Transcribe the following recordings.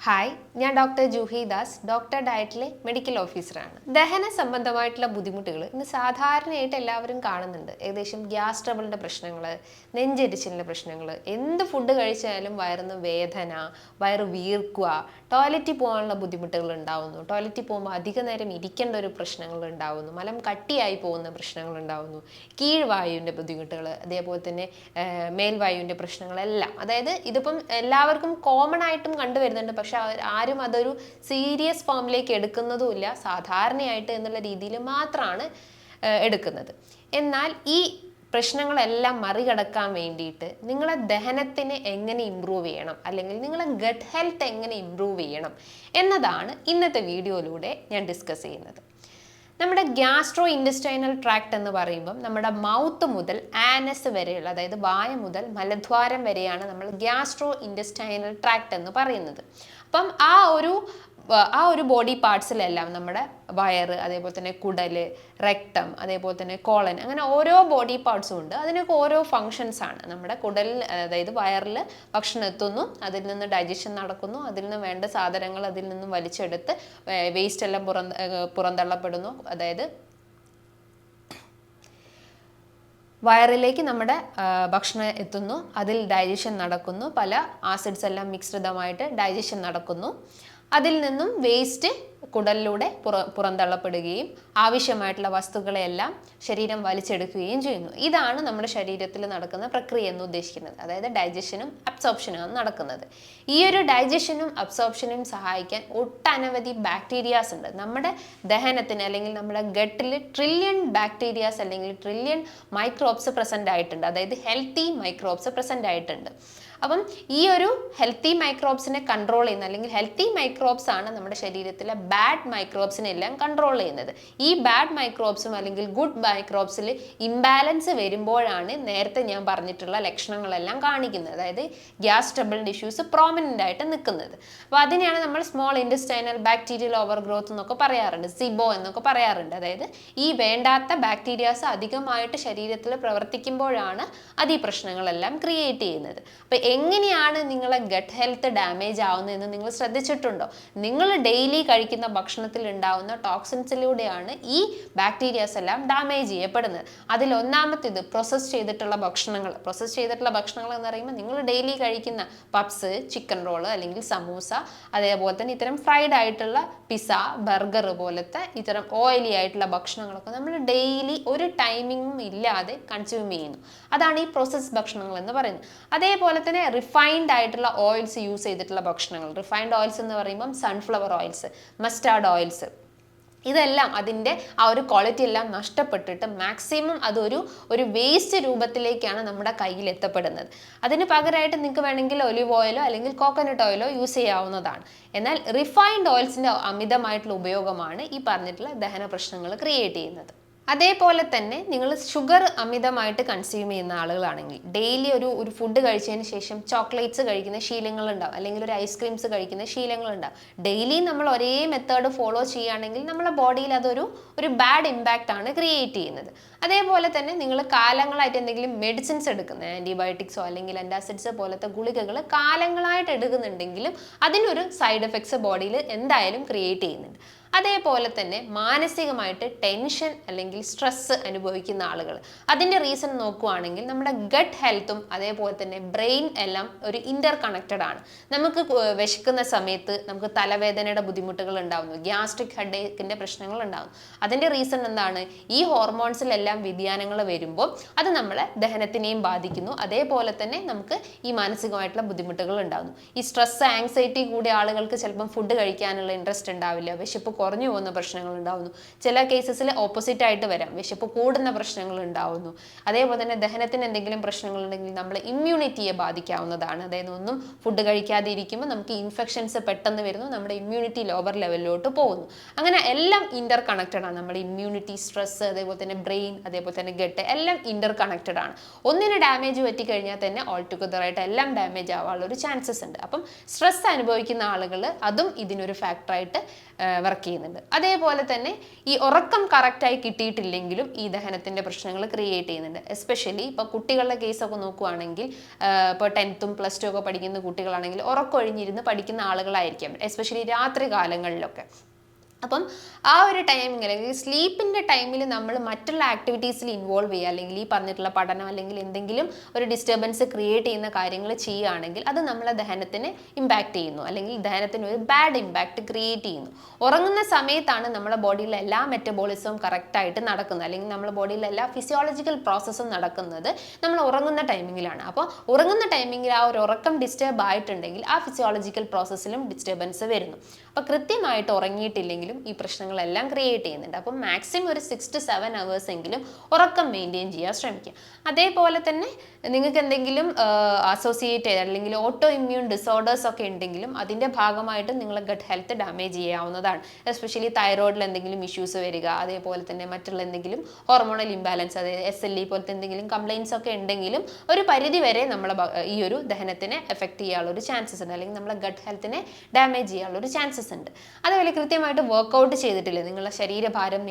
Hi, ഞാൻ doctor Juhi Das, doctor ഡയറ്റിലെ medical ഓഫീസറാണ്. ദഹന സംബന്ധമായിട്ടുള്ള ബുദ്ധിമുട്ടുകൾ ഇന്ന് സാധാരണയായിട്ട് എല്ലാവരും കാണുന്നുണ്ട്. ഏകദേശം ഗ്യാസ് ട്രബിളിൻ്റെ പ്രശ്നങ്ങൾ, നെഞ്ചെരിച്ചിലിൻ്റെ പ്രശ്നങ്ങൾ, എന്ത് ഫുഡ് കഴിച്ചാലും വയറിന് വേദന, വയറ് വീർക്കുക, ടോയ്ലറ്റിൽ പോകാനുള്ള ബുദ്ധിമുട്ടുകൾ ഉണ്ടാവുന്നു, ടോയ്ലറ്റിൽ പോകുമ്പോൾ അധിക നേരം ഇരിക്കേണ്ട ഒരു പ്രശ്നങ്ങൾ ഉണ്ടാവുന്നു, മലം കട്ടിയായി പോകുന്ന പ്രശ്നങ്ങൾ ഉണ്ടാവുന്നു, കീഴ്വായുവിൻ്റെ ബുദ്ധിമുട്ടുകൾ, അതേപോലെ തന്നെ മേൽവായുവിൻ്റെ പ്രശ്നങ്ങളെല്ലാം. അതായത് ഇതിപ്പം എല്ലാവർക്കും കോമൺ ആയിട്ടും കണ്ടുവരുന്നുണ്ട്. പക്ഷെ ആരും അതൊരു സീരിയസ് ഫോമിലേക്ക് എടുക്കുന്നതുമില്ല, സാധാരണയായിട്ട് എന്നുള്ള രീതിയിൽ മാത്രമാണ് എടുക്കുന്നത്. എന്നാൽ ഈ പ്രശ്നങ്ങളെല്ലാം മറികടക്കാൻ വേണ്ടിയിട്ട് നിങ്ങളെ ദഹനത്തിനെ എങ്ങനെ ഇമ്പ്രൂവ് ചെയ്യണം, അല്ലെങ്കിൽ നിങ്ങളെ ഗട്ട് ഹെൽത്ത് എങ്ങനെ ഇമ്പ്രൂവ് ചെയ്യണം എന്നതാണ് ഇന്നത്തെ വീഡിയോയിലൂടെ ഞാൻ ഡിസ്കസ് ചെയ്യുന്നത്. നമ്മുടെ ഗ്യാസ്ട്രോ ഇൻഡസ്റ്റൈനൽ ട്രാക്ട് എന്ന് പറയുമ്പം നമ്മുടെ മൗത്ത് മുതൽ ആനസ് വരെയുള്ള, അതായത് വായ മുതൽ മലദ്വാരം വരെയാണ് നമ്മൾ ഗ്യാസ്ട്രോ ഇൻഡസ്റ്റൈനൽ ട്രാക്ട് എന്ന് പറയുന്നത്. അപ്പം ആ ഒരു ബോഡി പാർട്സിലെല്ലാം നമ്മുടെ വയറ്, അതേപോലെ തന്നെ കുടല്, റെക്ടം, അതേപോലെ തന്നെ കോളൻ, അങ്ങനെ ഓരോ ബോഡി പാർട്സും ഉണ്ട്. അതിനൊക്കെ ഓരോ ഫങ്ഷൻസ് ആണ്. നമ്മുടെ കുടലിൽ, അതായത് വയറിൽ ഭക്ഷണം എത്തുന്നു, അതിൽ നിന്ന് ഡൈജഷൻ നടക്കുന്നു, അതിൽ നിന്ന് വേണ്ട സാധനങ്ങൾ അതിൽ നിന്നും വലിച്ചെടുത്ത് വേസ്റ്റ് എല്ലാം പുറന്തള്ളപ്പെടുന്നു. അതായത് വയറിലേക്ക് നമ്മുടെ ഭക്ഷണം എത്തുന്നു, അതിൽ ഡൈജഷൻ നടക്കുന്നു, പല ആസിഡ്സ് എല്ലാം മിശ്രിതമായിട്ട് ഡൈജഷൻ നടക്കുന്നു. അതിൽ നിന്നും വേസ്റ്റ് കുടലിലൂടെ പുറന്തള്ളപ്പെടുകയും ആവശ്യമായിട്ടുള്ള വസ്തുക്കളെല്ലാം ശരീരം വലിച്ചെടുക്കുകയും ചെയ്യുന്നു. ഇതാണ് നമ്മുടെ ശരീരത്തിൽ നടക്കുന്ന പ്രക്രിയ എന്ന് ഉദ്ദേശിക്കുന്നത്. അതായത് ഡൈജഷനും അബ്സോർപ്ഷനുമാണ് നടക്കുന്നത്. ഈ ഒരു ഡൈജഷനും അബ്സോർപ്ഷനും സഹായിക്കാൻ ഒട്ടനവധി ബാക്ടീരിയാസ് ഉണ്ട്. നമ്മുടെ ദഹനത്തിന് അല്ലെങ്കിൽ നമ്മുടെ ഗട്ടിൽ ട്രില്യൺ ബാക്ടീരിയാസ് അല്ലെങ്കിൽ ട്രില്യൺ മൈക്രോബ്സ് പ്രസന്റ് ആയിട്ടുണ്ട്. അതായത് ഹെൽത്തി മൈക്രോബ്സ് പ്രസന്റ് ആയിട്ടുണ്ട്. അപ്പം ഈ ഒരു ഹെൽത്തി മൈക്രോബ്സിനെ കൺട്രോൾ ചെയ്യുന്ന, അല്ലെങ്കിൽ ഹെൽത്തി മൈക്രോബ്സ് ആണ് നമ്മുടെ ശരീരത്തിലെ ബാഡ് മൈക്രോബ്സിനെ എല്ലാം കൺട്രോൾ ചെയ്യുന്നത്. ഈ ബാഡ് മൈക്രോബ്സും അല്ലെങ്കിൽ ഗുഡ് മൈക്രോബ്സിൽ ഇംബാലൻസ് വരുമ്പോഴാണ് നേരത്തെ ഞാൻ പറഞ്ഞിട്ടുള്ള ലക്ഷണങ്ങളെല്ലാം കാണിക്കുന്നത്. അതായത് ഗ്യാസ് ട്രബിളിൻ്റെ ഇഷ്യൂസ് പ്രോമിനൻ്റ് ആയിട്ട് നിൽക്കുന്നത്. അപ്പോൾ അതിനെയാണ് നമ്മൾ small intestinal bacterial over growth എന്നൊക്കെ പറയാറുണ്ട്, സിബോ എന്നൊക്കെ പറയാറുണ്ട്. അതായത് ഈ വേണ്ടാത്ത ബാക്ടീരിയാസ് അധികമായിട്ട് ശരീരത്തിൽ പ്രവർത്തിക്കുമ്പോഴാണ് അത് ഈ പ്രശ്നങ്ങളെല്ലാം ക്രിയേറ്റ് ചെയ്യുന്നത്. അപ്പോൾ എങ്ങനെയാണ് നിങ്ങളെ ഗട്ട് ഹെൽത്ത് ഡാമേജ് ആവുന്നതെന്ന് നിങ്ങൾ ശ്രദ്ധിച്ചിട്ടുണ്ടോ? നിങ്ങൾ ഡെയിലി കഴിക്കുന്ന ഭക്ഷണത്തിൽ ഉണ്ടാവുന്ന ടോക്സിൻസിലൂടെയാണ് ഈ ബാക്ടീരിയാസ് എല്ലാം ഡാമേജ് ചെയ്യപ്പെടുന്നത്. അതിൽ ഒന്നാമത്തേത് പ്രോസസ്സ് ചെയ്തിട്ടുള്ള ഭക്ഷണങ്ങൾ. പ്രോസസ്സ് ചെയ്തിട്ടുള്ള ഭക്ഷണങ്ങൾ എന്ന് പറയുമ്പോൾ നിങ്ങൾ ഡെയിലി കഴിക്കുന്ന പപ്സ്, ചിക്കൻ റോള് അല്ലെങ്കിൽ സമൂസ, അതേപോലെ തന്നെ ഇത്തരം ഫ്രൈഡ് ആയിട്ടുള്ള പിസ്സ, ബർഗർ പോലത്തെ ഇത്തരം ഓയിലി ആയിട്ടുള്ള ഭക്ഷണങ്ങളൊക്കെ നമ്മൾ ഡെയിലി ഒരു ടൈമിങ്ങും ഇല്ലാതെ കൺസ്യൂം ചെയ്യുന്നു. അതാണ് ഈ പ്രോസസ്സ് ഭക്ഷണങ്ങൾ എന്ന് പറയുന്നത്. അതേപോലെ തന്നെ റിഫൈൻഡ് ആയിട്ടുള്ള ഓയിൽസ് യൂസ് ചെയ്തിട്ടുള്ള ഭക്ഷണങ്ങൾ. റിഫൈൻഡ് ഓയിൽസ് എന്ന് പറയുമ്പം സൺഫ്ലവർ ഓയിൽസ്, മസ്റ്റാർഡ് ഓയിൽസ്, ഇതെല്ലാം അതിൻ്റെ ആ ഒരു ക്വാളിറ്റി എല്ലാം നഷ്ടപ്പെട്ടിട്ട് മാക്സിമം ഒരു വേസ്റ്റ് രൂപത്തിലേക്കാണ് നമ്മുടെ കയ്യിൽ എത്തപ്പെടുന്നത്. അതിന് പകരമായിട്ട് നിങ്ങൾക്ക് വേണമെങ്കിൽ ഒലിവ് ഓയിലോ അല്ലെങ്കിൽ കോക്കനട്ട് ഓയിലോ യൂസ് ചെയ്യാവുന്നതാണ്. എന്നാൽ റിഫൈൻഡ് ഓയിൽസിൻ്റെ അമിതമായിട്ടുള്ള ഉപയോഗമാണ് ഈ പറഞ്ഞിട്ടുള്ള ദഹന പ്രശ്നങ്ങൾ ക്രിയേറ്റ് ചെയ്യുന്നത്. അതേപോലെ തന്നെ നിങ്ങൾ ഷുഗർ അമിതമായിട്ട് കൺസ്യൂം ചെയ്യുന്ന ആളുകളാണെങ്കിൽ ഡെയിലി ഒരു ഫുഡ് കഴിച്ചതിന് ശേഷം ചോക്ലേറ്റ്സ് കഴിക്കുന്ന ശീലങ്ങളുണ്ടാവും, അല്ലെങ്കിൽ ഒരു ഐസ്ക്രീംസ് കഴിക്കുന്ന ശീലങ്ങളുണ്ടാവും. ഡെയിലി നമ്മൾ ഒരേ മെത്തേഡ് ഫോളോ ചെയ്യുകയാണെങ്കിൽ നമ്മുടെ ബോഡിയിൽ അതൊരു ബാഡ് ഇമ്പാക്റ്റ് ആണ് ക്രിയേറ്റ് ചെയ്യുന്നത്. അതേപോലെ തന്നെ നിങ്ങൾ കാലങ്ങളായിട്ട് എന്തെങ്കിലും മെഡിസിൻസ് എടുക്കുന്നത്, ആൻറ്റിബയോട്ടിക്സോ അല്ലെങ്കിൽ ആൻറ്റാസിഡ്സ് പോലത്തെ ഗുളികകൾ കാലങ്ങളായിട്ട് എടുക്കുന്നുണ്ടെങ്കിലും അതിനൊരു സൈഡ് എഫക്ട്സ് ബോഡിയിൽ എന്തായാലും ക്രിയേറ്റ് ചെയ്യുന്നുണ്ട്. അതേപോലെ തന്നെ മാനസികമായിട്ട് ടെൻഷൻ അല്ലെങ്കിൽ സ്ട്രെസ് അനുഭവിക്കുന്ന ആളുകൾ, അതിൻ്റെ റീസൺ നോക്കുകയാണെങ്കിൽ നമ്മുടെ ഗട്ട് ഹെൽത്തും അതേപോലെ തന്നെ ബ്രെയിൻ എല്ലാം ഒരു ഇൻ്റർ കണക്റ്റഡ് ആണ്. നമുക്ക് വിശക്കുന്ന സമയത്ത് നമുക്ക് തലവേദനയുടെ ബുദ്ധിമുട്ടുകൾ ഉണ്ടാകുന്നു, ഗ്യാസ്ട്രിക് ഹെഡേക്കിൻ്റെ പ്രശ്നങ്ങൾ ഉണ്ടാകുന്നു. അതിൻ്റെ റീസൺ എന്താണ്? ഈ ഹോർമോൺസിലെല്ലാം വ്യതിയാനങ്ങൾ വരുമ്പോൾ അത് നമ്മളെ ദഹനത്തിനെയും ബാധിക്കുന്നു. അതേപോലെ തന്നെ നമുക്ക് ഈ മാനസികമായിട്ടുള്ള ബുദ്ധിമുട്ടുകൾ ഉണ്ടാകുന്നു. ഈ സ്ട്രെസ്, ആങ്സൈറ്റി കൂടിയ ആളുകൾക്ക് ചിലപ്പം ഫുഡ് കഴിക്കാനുള്ള ഇൻട്രസ്റ്റ് ഉണ്ടാവില്ല, വിശപ്പ് കുറഞ്ഞു പോകുന്ന പ്രശ്നങ്ങൾ ഉണ്ടാവുന്നു. ചില കേസസിൽ ഓപ്പോസിറ്റ് ആയിട്ട് വരാം, വിശപ്പ് കൂടുന്ന പ്രശ്നങ്ങൾ ഉണ്ടാവുന്നു. അതേപോലെ തന്നെ ദഹനത്തിന് എന്തെങ്കിലും പ്രശ്നങ്ങൾ ഉണ്ടെങ്കിൽ നമ്മളെ ഇമ്മ്യൂണിറ്റിയെ ബാധിക്കാവുന്നതാണ്. അതായത് ഒന്നും ഫുഡ് കഴിക്കാതെ ഇരിക്കുമ്പോൾ നമുക്ക് ഇൻഫെക്ഷൻസ് പെട്ടെന്ന് വരുന്നു, നമ്മുടെ ഇമ്മ്യൂണിറ്റി ലോവർ ലെവലിലോട്ട് പോകുന്നു. അങ്ങനെ എല്ലാം ഇന്റർ കണക്റ്റഡ് ആണ്. നമ്മുടെ ഇമ്മ്യൂണിറ്റി, സ്ട്രെസ്, അതേപോലെ തന്നെ ബ്രെയിൻ, അതേപോലെ തന്നെ ഗട്ട് എല്ലാം ഇന്റർ കണക്റ്റഡ് ആണ്. ഒന്നിന് ഡാമേജ് പറ്റിക്കഴിഞ്ഞാൽ തന്നെ ഓൾ ടുഗദർ ആയിട്ട് എല്ലാം ഡാമേജ് ആവാനുള്ള ഒരു ചാൻസസ് ഉണ്ട്. അപ്പം സ്ട്രെസ് അനുഭവിക്കുന്ന ആളുകൾ അതും ഇതിനൊരു ഫാക്ടറായിട്ട് വർക്ക് വർക്ക് ചെയ്യുന്നുണ്ട്. അതേപോലെ തന്നെ ഈ ഉറക്കം കറക്റ്റായി കിട്ടിയിട്ടില്ലെങ്കിലും ഈ ദഹനത്തിൻ്റെ പ്രശ്നങ്ങൾ ക്രിയേറ്റ് ചെയ്യുന്നുണ്ട്. എസ്പെഷ്യലി ഇപ്പോൾ കുട്ടികളുടെ കേസൊക്കെ നോക്കുകയാണെങ്കിൽ ഇപ്പോൾ 10th പ്ലസ് 2 ഒക്കെ പഠിക്കുന്ന കുട്ടികളാണെങ്കിൽ ഉറക്കമൊഴിഞ്ഞിരുന്ന് പഠിക്കുന്ന ആളുകളായിരിക്കാം, എസ്പെഷ്യലി രാത്രി കാലങ്ങളിലൊക്കെ. അപ്പം ആ ഒരു ടൈമിൽ അല്ലെങ്കിൽ സ്ലീപ്പിൻ്റെ ടൈമിൽ നമ്മൾ മറ്റുള്ള ആക്ടിവിറ്റീസിൽ ഇൻവോൾവ് ചെയ്യുക, അല്ലെങ്കിൽ ഈ പറഞ്ഞിട്ടുള്ള പഠനം അല്ലെങ്കിൽ എന്തെങ്കിലും ഒരു ഡിസ്റ്റർബൻസ് ക്രിയേറ്റ് ചെയ്യുന്ന കാര്യങ്ങൾ ചെയ്യുകയാണെങ്കിൽ അത് നമ്മളെ ദഹനത്തിന് ഇമ്പാക്റ്റ് ചെയ്യുന്നു, അല്ലെങ്കിൽ ദഹനത്തിന് ഒരു ബാഡ് ഇമ്പാക്റ്റ് ക്രിയേറ്റ് ചെയ്യുന്നു. ഉറങ്ങുന്ന സമയത്താണ് നമ്മുടെ ബോഡിയിലെ എല്ലാ മെറ്റബോളിസവും കറക്റ്റായിട്ട് നടക്കുന്നത്, അല്ലെങ്കിൽ നമ്മുടെ ബോഡിയിലെ എല്ലാ ഫിസിയോളജിക്കൽ പ്രോസസ്സും നടക്കുന്നത് നമ്മൾ ഉറങ്ങുന്ന ടൈമിങ്ങിലാണ്. അപ്പോൾ ഉറങ്ങുന്ന ടൈമിങ്ങിൽ ആ ഒരു ഉറക്കം ഡിസ്റ്റർബ് ആയിട്ടുണ്ടെങ്കിൽ ആ ഫിസിയോളജിക്കൽ പ്രോസസ്സിലും ഡിസ്റ്റർബൻസ് വരുന്നു. അപ്പോൾ കൃത്യമായിട്ട് ഉറങ്ങിയിട്ടില്ലെങ്കിലും ഈ പ്രശ്നങ്ങളെല്ലാം ക്രിയേറ്റ് ചെയ്യുന്നുണ്ട്. അപ്പം മാക്സിമം ഒരു 6 to 7 hours എങ്കിലും ഉറക്കം മെയിൻറ്റെയിൻ ചെയ്യാൻ ശ്രമിക്കുക. അതേപോലെ തന്നെ നിങ്ങൾക്ക് എന്തെങ്കിലും അസോസിയേറ്റ് അല്ലെങ്കിൽ ഓട്ടോ ഇമ്മ്യൂൺ ഡിസോർഡേഴ്സ് ഒക്കെ ഉണ്ടെങ്കിലും അതിൻ്റെ ഭാഗമായിട്ട് നിങ്ങളെ ഗട്ട് ഹെൽത്ത് ഡാമേജ് ചെയ്യാവുന്നതാണ്. എസ്പെഷ്യലി തൈറോയിഡിൽ എന്തെങ്കിലും ഇഷ്യൂസ് വരിക, അതേപോലെ തന്നെ മറ്റുള്ള എന്തെങ്കിലും ഹോർമോണൽ ഇംബാലൻസ്, അതായത് SLE പോലത്തെ എന്തെങ്കിലും കംപ്ലയിൻസ് ഒക്കെ ഉണ്ടെങ്കിലും ഒരു പരിധി വരെ നമ്മളെ ഈ ഒരു ദഹനത്തിനെ എഫക്റ്റ് ചെയ്യാനുള്ളൊരു ചാൻസസ് ഉണ്ട്, അല്ലെങ്കിൽ നമ്മളെ ഗട്ട് ഹെൽത്തിനെ ഡാമേജ് ചെയ്യാനുള്ളൊരു ചാൻസസ് ഉണ്ട്. അതേപോലെ കൃത്യമായിട്ട് വർക്കൗട്ട് ചെയ്തിട്ടില്ല, നിങ്ങളുടെ ശരീരഭാരം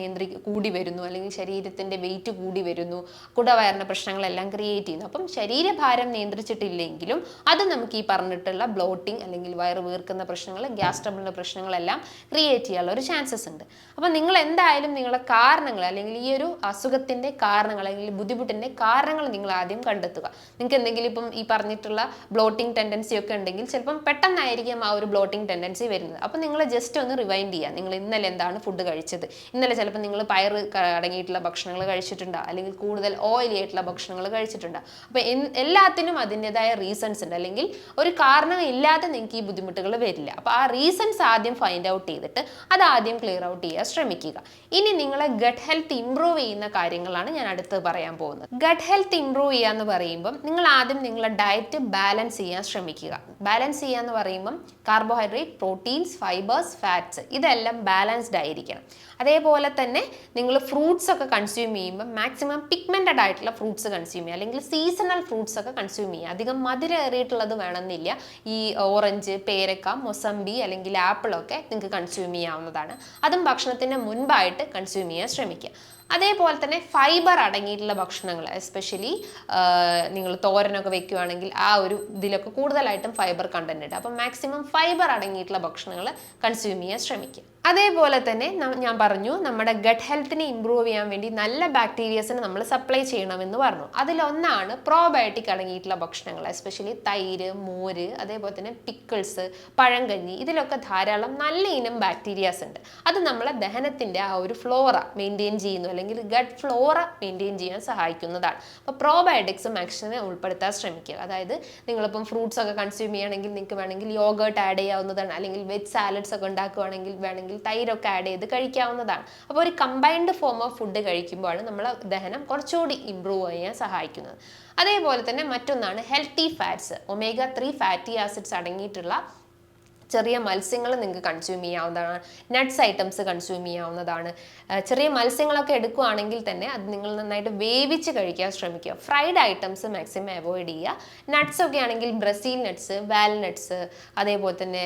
കൂടി വരുന്നു, അല്ലെങ്കിൽ ശരീരത്തിൻ്റെ വെയിറ്റ് കൂടി വരുന്നു, കുടവയറിൻ്റെ പ്രശ്നങ്ങളെല്ലാം ക്രിയേറ്റ് ചെയ്യുന്നു. അപ്പം ശരീരഭാരം നിയന്ത്രിച്ചിട്ടില്ലെങ്കിലും അത് നമുക്ക് ഈ പറഞ്ഞിട്ടുള്ള ബ്ലോട്ടിങ് അല്ലെങ്കിൽ വയറ് വീർക്കുന്ന പ്രശ്നങ്ങൾ, ഗ്യാസ് ട്രബിളിൻ്റെ പ്രശ്നങ്ങളെല്ലാം ക്രിയേറ്റ് ചെയ്യാനുള്ള ഒരു ചാൻസസ് ഉണ്ട്. അപ്പം നിങ്ങൾ എന്തായാലും നിങ്ങളുടെ കാരണങ്ങൾ, അല്ലെങ്കിൽ ഈ ഒരു അസുഖത്തിൻ്റെ കാരണങ്ങൾ അല്ലെങ്കിൽ ബുദ്ധിമുട്ടിൻ്റെ കാരണങ്ങൾ നിങ്ങൾ ആദ്യം കണ്ടെത്തുക. നിങ്ങൾക്ക് എന്തെങ്കിലും ഇപ്പം ഈ പറഞ്ഞിട്ടുള്ള ബ്ലോട്ടിങ് ടെൻഡൻസി ഒക്കെ ഉണ്ടെങ്കിൽ ചിലപ്പം പെട്ടെന്നായിരിക്കും ആ ഒരു ബ്ലോട്ടിങ് ടെൻഡൻസി വരുന്നത്. അപ്പം നിങ്ങൾ ജസ്റ്റ് ഒന്ന് റിവൈൻഡ് ചെയ്യുക, നിങ്ങൾ ഇന്നലെ എന്താണ് ഫുഡ് കഴിച്ചത്, ഇന്നലെ ചിലപ്പോൾ നിങ്ങൾ പയറ് അടങ്ങിയിട്ടുള്ള ഭക്ഷണങ്ങൾ കഴിച്ചിട്ടുണ്ടോ, അല്ലെങ്കിൽ കൂടുതൽ ഓയിലി ആയിട്ടുള്ള ഭക്ഷണങ്ങൾ കഴിച്ചിട്ടുണ്ടോ. അപ്പോൾ എല്ലാത്തിനും അതിൻ്റെതായ റീസൺസ് ഉണ്ട്, അല്ലെങ്കിൽ ഒരു കാരണം ഇല്ലാതെ നിങ്ങൾക്ക് ഈ ബുദ്ധിമുട്ടുകൾ വരില്ല. അപ്പോൾ ആ റീസൺസ് ആദ്യം ഫൈൻഡ് ഔട്ട് ചെയ്തിട്ട് അത് ആദ്യം ക്ലിയർ ഔട്ട് ചെയ്യാൻ ശ്രമിക്കുക. ഇനി നിങ്ങളെ ഗട്ട് ഹെൽത്ത് ഇംപ്രൂവ് ചെയ്യുന്ന കാര്യങ്ങളാണ് ഞാൻ അടുത്ത് പറയാൻ പോകുന്നത്. ഗട്ട് ഹെൽത്ത് ഇംപ്രൂവ് ചെയ്യുക എന്ന് പറയുമ്പം നിങ്ങൾ ആദ്യം നിങ്ങളുടെ ഡയറ്റ് ബാലൻസ് ചെയ്യാൻ ശ്രമിക്കുക. ബാലൻസ് ചെയ്യുക എന്ന് പറയുമ്പം കാർബോഹൈഡ്രേറ്റ്, പ്രോട്ടീൻസ്, ഫൈബേഴ്സ്, ഫാറ്റ്സ് ഇതെല്ലാം ബാലൻസ്ഡ് ആയിരിക്കണം. അതേപോലെ തന്നെ നിങ്ങൾ ഫ്രൂട്ട്സ് ഒക്കെ കൺസ്യൂം ചെയ്യുമ്പോൾ മാക്സിമം പിഗ്മെൻറ്റഡ് ആയിട്ടുള്ള ഫ്രൂട്ട്സ് കൺസ്യൂം ചെയ്യുക, അല്ലെങ്കിൽ സീസണൽ ഫ്രൂട്ട്സ് ഒക്കെ കൺസ്യൂം ചെയ്യുക. അധികം മധുരേറിയിട്ടുള്ളത് വേണമെന്നില്ല. ഈ ഓറഞ്ച്, പേരക്ക, മൊസംബി അല്ലെങ്കിൽ ആപ്പിളൊക്കെ നിങ്ങൾക്ക് കൺസ്യൂം ചെയ്യാവുന്നതാണ്. അതും ഭക്ഷണത്തിന് മുൻപായിട്ട് കൺസ്യൂം ചെയ്യാൻ ശ്രമിക്കുക. അതേപോലെ തന്നെ ഫൈബർ അടങ്ങിയിട്ടുള്ള ഭക്ഷണങ്ങൾ, എസ്പെഷ്യലി നിങ്ങൾ തോരനൊക്കെ വെക്കുകയാണെങ്കിൽ ആ ഒരു ഇതിലൊക്കെ കൂടുതലായിട്ടും ഫൈബർ കണ്ടന്റ് ഉണ്ട്. അപ്പം മാക്സിമം ഫൈബർ അടങ്ങിയിട്ടുള്ള ഭക്ഷണങ്ങൾ കൺസ്യൂം ചെയ്യാൻ ശ്രമിക്കുക. അതേപോലെ തന്നെ ഞാൻ പറഞ്ഞു നമ്മുടെ ഗട്ട് ഹെൽത്തിനെ ഇമ്പ്രൂവ് ചെയ്യാൻ വേണ്ടി നല്ല ബാക്ടീരിയസിനെ നമ്മൾ സപ്ലൈ ചെയ്യണമെന്ന് പറഞ്ഞു. അതിലൊന്നാണ് പ്രോബയോട്ടിക് അടങ്ങിയിട്ടുള്ള ഭക്ഷണങ്ങൾ, എസ്പെഷ്യലി തൈര്, മോര്, അതേപോലെ തന്നെ പിക്കിൾസ്, പഴങ്കഞ്ഞി, ഇതിലൊക്കെ ധാരാളം നല്ല ഇനം ബാക്ടീരിയാസ് ഉണ്ട്. അത് നമ്മളെ ദഹനത്തിൻ്റെ ആ ഒരു ഫ്ലോറ മെയിൻറ്റെയിൻ ചെയ്യുന്നു, അല്ലെങ്കിൽ ഗട്ട് ഫ്ലോറ മെയിൻറ്റെയിൻ ചെയ്യാൻ സഹായിക്കുന്നതാണ്. അപ്പോൾ പ്രോബയോട്ടിക്സ് മാക്സിമം ഉൾപ്പെടുത്താൻ ശ്രമിക്കുക. അതായത് നിങ്ങളിപ്പം ഫ്രൂട്ട്സ് ഒക്കെ കൺസ്യൂം ചെയ്യുകയാണെങ്കിൽ നിങ്ങൾക്ക് വേണമെങ്കിൽ യോഗേർട്ട് ആഡ് ചെയ്യാവുന്നതാണ്, അല്ലെങ്കിൽ വെജ് സാലഡ്സ് ഒക്കെ ഉണ്ടാക്കുകയാണെങ്കിൽ വേണമെങ്കിൽ തൈരൊക്കെ ആഡ് ചെയ്ത് കഴിക്കാവുന്നതാണ്. അപ്പോൾ ഒരു കമ്പൈൻഡ് ഫോം ഓഫ് ഫുഡ് കഴിക്കുമ്പോഴാണ് നമ്മളെ ദഹനം കുറച്ചുകൂടി ഇമ്പ്രൂവ് ചെയ്യാൻ സഹായിക്കുന്നത്. അതേപോലെ തന്നെ മറ്റൊന്നാണ് healthy fats. omega-3 fatty acids അടങ്ങിയിട്ടുള്ള ചെറിയ മത്സ്യങ്ങൾ നിങ്ങൾക്ക് കൺസ്യൂം ചെയ്യാവുന്നതാണ്, നട്ട്സ് ഐറ്റംസ് കൺസ്യൂം ചെയ്യാവുന്നതാണ്. ചെറിയ മത്സ്യങ്ങളൊക്കെ എടുക്കുകയാണെങ്കിൽ തന്നെ അത് നിങ്ങൾ നന്നായിട്ട് വേവിച്ച് കഴിക്കാൻ ശ്രമിക്കുക. ഫ്രൈഡ് ഐറ്റംസ് മാക്സിമം അവോയ്ഡ് ചെയ്യുക. നട്ട്സ് ഒക്കെ ആണെങ്കിൽ ബ്രസീൽ നട്ട്സ്, വാൽനട്ട്സ്, അതേപോലെ തന്നെ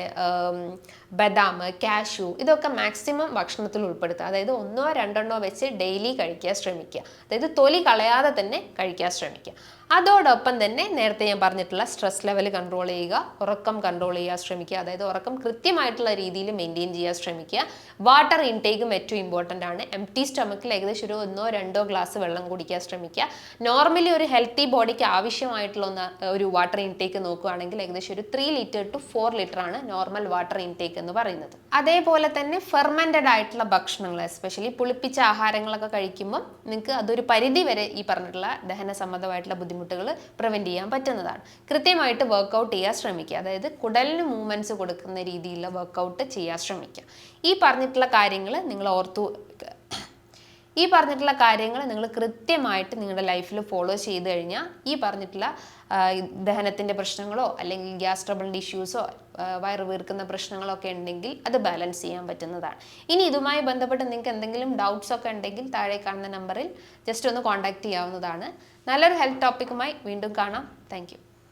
ബദാം, കാഷ്യൂ, ഇതൊക്കെ മാക്സിമം ഭക്ഷണത്തിൽ ഉൾപ്പെടുത്തുക. അതായത് 1 or 2 വെച്ച് ഡെയിലി കഴിക്കാൻ ശ്രമിക്കുക. അതായത് തൊലി കളയാതെ തന്നെ കഴിക്കാൻ ശ്രമിക്കുക. അതോടൊപ്പം തന്നെ നേരത്തെ ഞാൻ പറഞ്ഞിട്ടുള്ള സ്ട്രെസ് ലെവൽ കൺട്രോൾ ചെയ്യുക, ഉറക്കം കൺട്രോൾ ചെയ്യാൻ ശ്രമിക്കുക. അതായത് ഉറക്കം കൃത്യമായിട്ടുള്ള രീതിയിൽ മെയിൻറ്റെയിൻ ചെയ്യാൻ ശ്രമിക്കുക. വാട്ടർ ഇൻടേക്കും ഏറ്റവും ഇമ്പോർട്ടൻ്റ് ആണ്. എംപ്റ്റി സ്റ്റൊമക്കിൽ ഏകദേശം ഒരു 1-2 ഗ്ലാസ് വെള്ളം കുടിക്കാൻ ശ്രമിക്കുക. നോർമലി ഒരു ഹെൽത്തി ബോഡിക്ക് ആവശ്യമായിട്ടുള്ള ഒരു വാട്ടർ ഇൻടേക്ക് നോക്കുകയാണെങ്കിൽ ഏകദേശം ഒരു 3 liter to 4 liter ആണ് നോർമൽ വാട്ടർ ഇൻടേക്ക് എന്ന് പറയുന്നത്. അതേപോലെ തന്നെ ഫെർമെൻറ്റഡ് ആയിട്ടുള്ള ഭക്ഷണങ്ങൾ, എസ്പെഷ്യലി പുളിപ്പിച്ച ആഹാരങ്ങളൊക്കെ കഴിക്കുമ്പോൾ നിങ്ങൾക്ക് അതൊരു പരിധി വരെ ഈ പറഞ്ഞിട്ടുള്ള ദഹന സംബന്ധമായിട്ടുള്ള ബുദ്ധിമുട്ടുകൾ പ്രിവെൻറ്റ് ചെയ്യാൻ പറ്റുന്നതാണ്. കൃത്യമായിട്ട് വർക്കൗട്ട് ചെയ്യാൻ ശ്രമിക്കുക. അതായത് കുടലിന് മൂവ്മെൻറ്റ്സ് കൊടുക്കുന്ന രീതിയിലുള്ള വർക്കൗട്ട് ചെയ്യാൻ ശ്രമിക്കുക. ഈ പറഞ്ഞിട്ടുള്ള കാര്യങ്ങൾ നിങ്ങൾ കൃത്യമായിട്ട് നിങ്ങളുടെ ലൈഫിൽ ഫോളോ ചെയ്ത് കഴിഞ്ഞാൽ ഈ പറഞ്ഞിട്ടുള്ള ദഹനത്തിൻ്റെ പ്രശ്നങ്ങളോ അല്ലെങ്കിൽ ഗ്യാസ് ട്രബിളിൻ്റെ ഇഷ്യൂസോ വയറ് വീർക്കുന്ന പ്രശ്നങ്ങളൊക്കെ ഉണ്ടെങ്കിൽ അത് ബാലൻസ് ചെയ്യാൻ പറ്റുന്നതാണ്. ഇനി ഇതുമായി ബന്ധപ്പെട്ട് നിങ്ങൾക്ക് എന്തെങ്കിലും ഡൗട്ട്സ് ഒക്കെ ഉണ്ടെങ്കിൽ താഴെ കാണുന്ന നമ്പറിൽ ജസ്റ്റ് ഒന്ന് കോൺടാക്ട് ചെയ്യാവുന്നതാണ്. നല്ലൊരു ഹെൽത്ത് ടോപ്പിക്കുമായി വീണ്ടും കാണാം. Thank you.